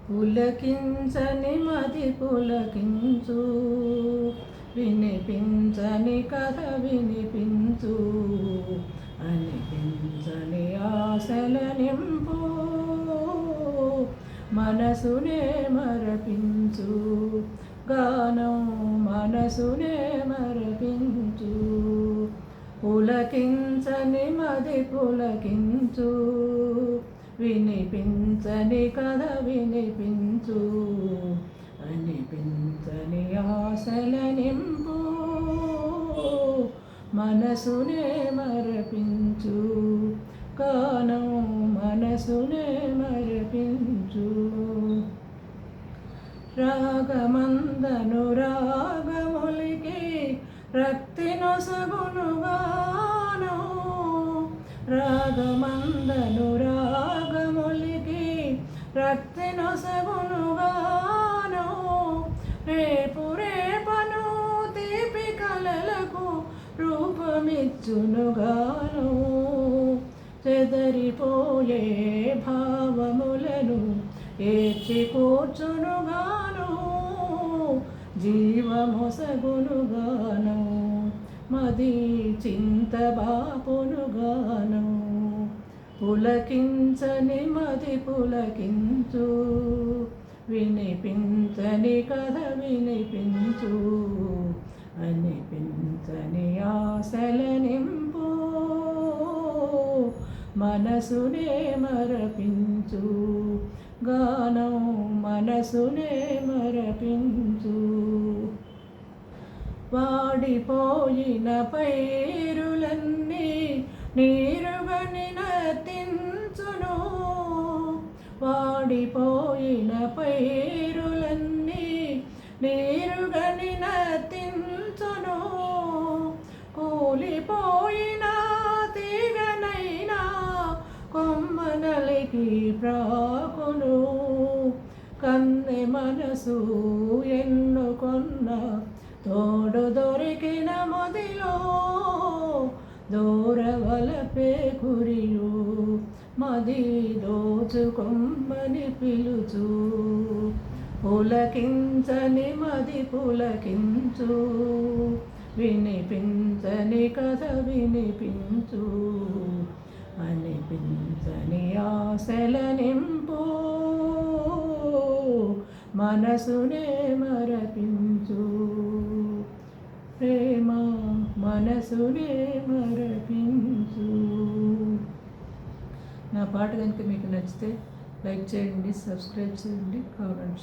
పులకించని మది పులకించు, వినిపించని కథ వినిపించు, అనిపించని ఆశల నింపు, మనసునే మరపించు, గానం మనసునే మరపించు. పులకించని మది పులకించు, వినిపించని కథ వినిపించు, అనిపించని ఆశల నింపు, మనసునే మరపించు, గానం మనసునే మరపించు. రాగమందను రాగములికి రక్తి నొసగునుగాను, రాగమందను రాగములికి రక్తి నొసగునుగాను, రేపు రేపను తీపి కలలకు రూపమిచ్చునుగాను, చెదరిపోయే భావములను ఏర్చి కూర్చునుగాను, జీవమొసగునుగాను, మది చింత బాపునుగాను. పులకించని మది పులకించు, వినిపించని కథ వినిపించు, అనిపించని ఆశల నింపు, మనసునే మరపించు, గానం మనసునే మరపించు. వాడిపోయిన పైరులన్నీ నీరుగని నర్తించును, వాడిపోయిన పైరులన్నీ నీరుగని నర్తించును, కూలిపోయిన తీగనైనా కొమ్మనలికి ప్రాకును, కన్నె మనసు ఎన్నుకొన్న తోడు దొరికిన మదిలో దూరవలపే కురియు, మది దోచుకొమ్మని పిలుచు. పులకించని మది పులకించు, వినిపించని కథ వినిపించు, అనిపించని ఆశల నింపు, మనసునే మరపించు. ప్రేమ మనసునే మరపించు. నా పాట కనుక మీకు నచ్చితే లైక్ చేయండి, సబ్స్క్రైబ్ చేయండి, కామెంట్ చేయండి.